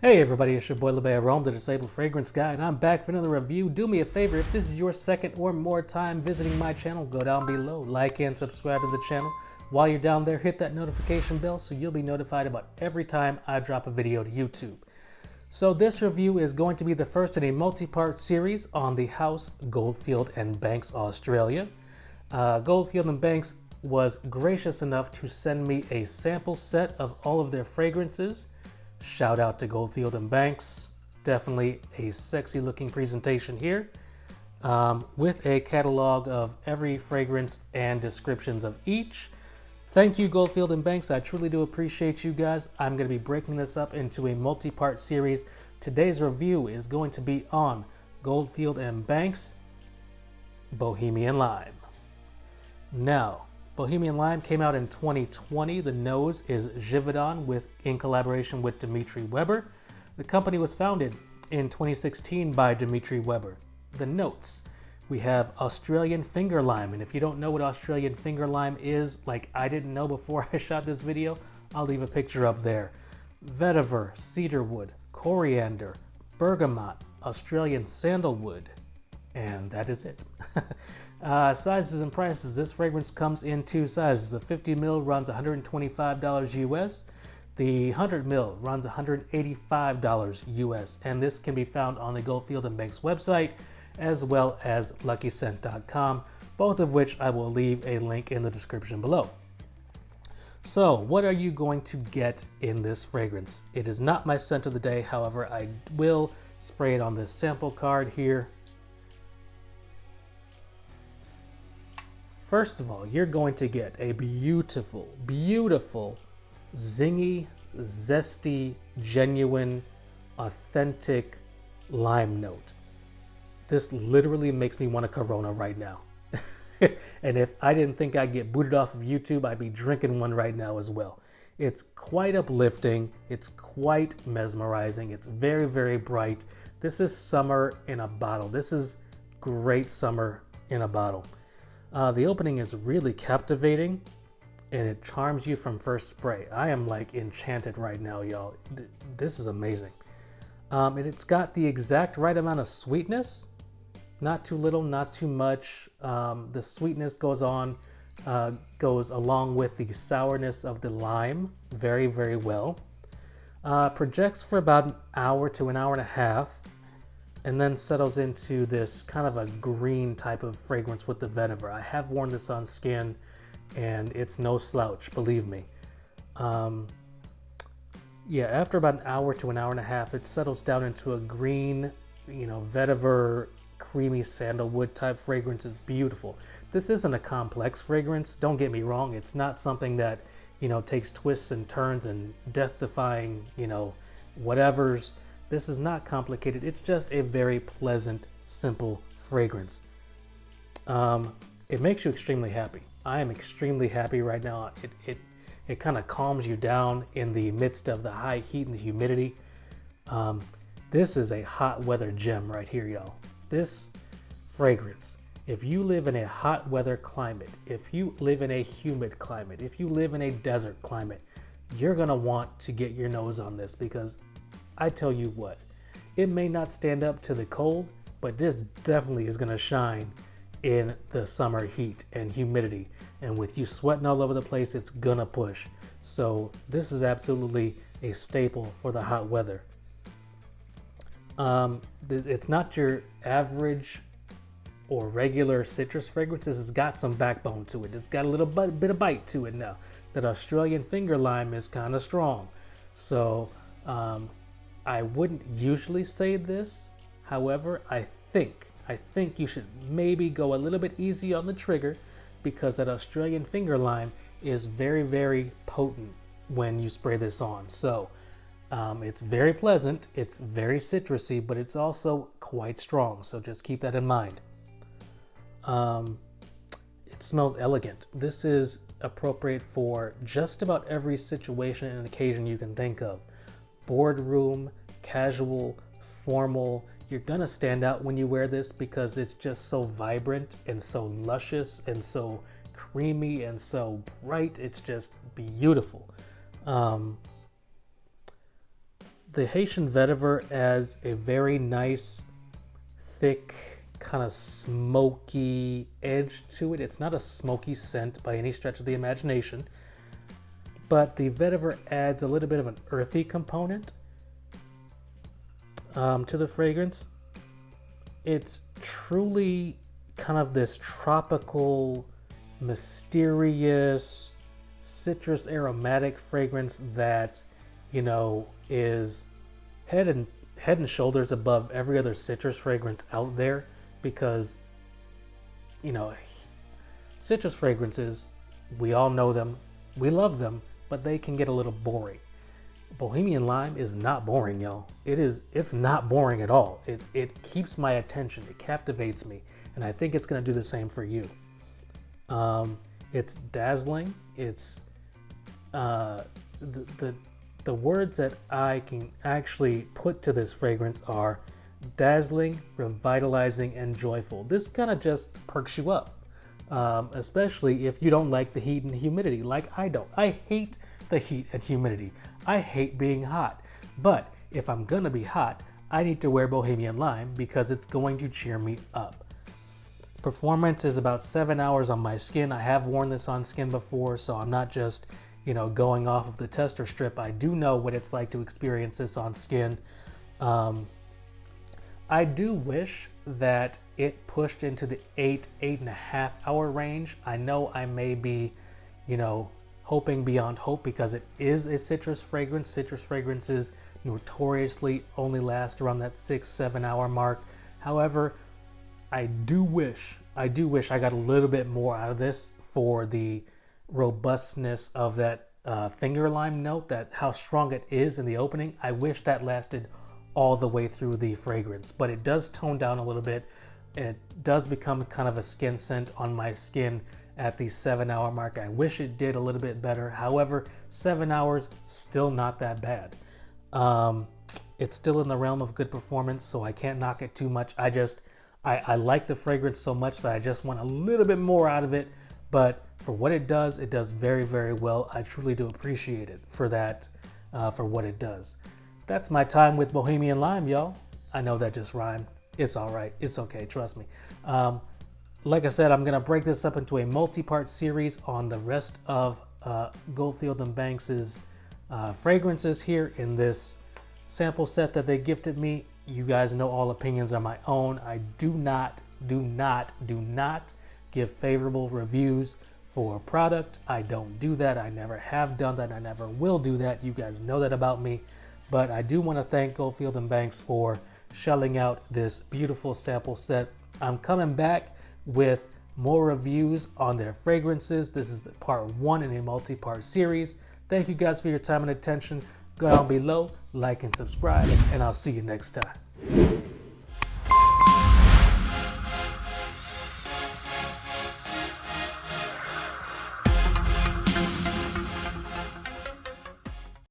Hey everybody, it's your boy labbearome, the Disabled Fragrance Guy, and I'm back for another review. Do me a favor, if this is your second or more time visiting my channel, go down below, like and subscribe to the channel. While you're down there, hit that notification bell so you'll be notified about every time I drop a video to YouTube. So this review is going to be the first in a multi-part series on the house Goldfield and Banks, Australia. Goldfield and Banks was gracious enough to send me a sample set of all of their fragrances. Shout out to Goldfield and Banks. Definitely a sexy looking presentation here with a catalog of every fragrance and descriptions of each. Thank you, Goldfield and Banks. I truly do appreciate you guys. I'm going to be breaking this up into a multi-part series. Today's review is going to be on Goldfield and Banks Bohemian Lime. Now, Bohemian Lime came out in 2020. The nose is Givaudan in collaboration with Dimitri Weber. The company was founded in 2016 by Dimitri Weber. The notes, we have Australian finger lime. And if you don't know what Australian finger lime is, like I didn't know before I shot this video, I'll leave a picture up there. Vetiver, cedarwood, coriander, bergamot, Australian sandalwood, and that is it. Sizes and prices. This fragrance comes in two sizes. The 50 ml runs $125 US. The 100 ml runs $185 US. And this can be found on the Goldfield and Banks website as well as luckyscent.com, both of which I will leave a link in the description below. So what are you going to get in this fragrance? It is not my scent of the day. However, I will spray it on this sample card here. First of all, you're going to get a beautiful, beautiful, zingy, zesty, genuine, authentic lime note. This literally makes me want a Corona right now. And if I didn't think I'd get booted off of YouTube, I'd be drinking one right now as well. It's quite uplifting. It's quite mesmerizing. It's very, very bright. This is summer in a bottle. This is great summer in a bottle. The opening is really captivating and it charms you from first spray. I am like enchanted right now, y'all. This is amazing. It's got the exact right amount of sweetness. Not too little, not too much. The sweetness goes along with the sourness of the lime very, very well. Projects for about an hour to an hour and a half. And then settles into this kind of a green type of fragrance with the vetiver. I have worn this on skin and it's no slouch, believe me. Yeah, after about an hour to an hour and a half, it settles down into a green, vetiver, creamy sandalwood type fragrance. It's beautiful. This isn't a complex fragrance, don't get me wrong. It's not something that, takes twists and turns and death-defying, whatevers. This is not complicated. It's just a very pleasant, simple fragrance. It makes you extremely happy. I am extremely happy right now. It kind of calms you down in the midst of the high heat and the humidity. This is a hot weather gem right here, y'all. This fragrance, if you live in a hot weather climate, if you live in a humid climate, if you live in a desert climate, you're gonna want to get your nose on this, because I tell you what, it may not stand up to the cold, but this definitely is going to shine in the summer heat and humidity. And with you sweating all over the place, it's going to push. So this is absolutely a staple for the hot weather. It's not your average or regular citrus fragrance. This has got some backbone to it. It's got a little bit of bite to it now. That Australian finger lime is kind of strong. So, I wouldn't usually say this. However, I think you should maybe go a little bit easy on the trigger, because that Australian finger lime is very, very potent when you spray this on. So it's very pleasant, it's very citrusy, but it's also quite strong. So just keep that in mind. It smells elegant. This is appropriate for just about every situation and occasion you can think of. Boardroom, casual, formal. You're gonna stand out when you wear this because it's just so vibrant and so luscious and so creamy and so bright. It's just beautiful. the Haitian vetiver adds a very nice, thick, kind of smoky edge to it. It's not a smoky scent by any stretch of the imagination, but the vetiver adds a little bit of an earthy component to the fragrance. It's truly kind of this tropical, mysterious, citrus aromatic fragrance that, you know, is head and shoulders above every other citrus fragrance out there, because, you know, citrus fragrances, we all know them, we love them, but they can get a little boring. Bohemian Lime is not boring, y'all. It's not boring at all. It keeps my attention, it captivates me, and I think it's going to do the same for you. It's dazzling. It's the words that I can actually put to this fragrance are dazzling, revitalizing, and joyful. This kind of just perks you up, especially if you don't like the heat and humidity like I don't. I hate the heat and humidity. I hate being hot. But if I'm gonna be hot, I need to wear Bohemian Lime because it's going to cheer me up. Performance is about 7 hours on my skin. I have worn this on skin before, so I'm not just, you know, going off of the tester strip. I do know what it's like to experience this on skin. I do wish that it pushed into the 8.5 hour range. I know I may be, you know, hoping beyond hope because it is a citrus fragrance. Citrus fragrances notoriously only last around that 6-7 hour mark. However, I do wish I got a little bit more out of this for the robustness of that finger lime note, that how strong it is in the opening. I wish that lasted all the way through the fragrance, but it does tone down a little bit. It does become kind of a skin scent on my skin at the 7 hour mark. I wish it did a little bit better. However, 7 hours, still not that bad. It's still in the realm of good performance, so I can't knock it too much. I like the fragrance so much that I just want a little bit more out of it, but for what it does very, very well. I truly do appreciate it for that, for what it does. That's my time with Bohemian Lime, y'all. I know that just rhymed. It's all right. It's okay. Trust me. Like I said, I'm going to break this up into a multi-part series on the rest of Goldfield Banks' fragrances here in this sample set that they gifted me. You guys know all opinions are my own. I do not give favorable reviews for a product. I don't do that. I never have done that. I never will do that. You guys know that about me. But I do want to thank Goldfield Banks for shelling out this beautiful sample set. I'm coming back with more reviews on their fragrances. This is part 1 in a multi-part series. Thank you guys for your time and attention. Go down below, like and subscribe, and I'll see you next time.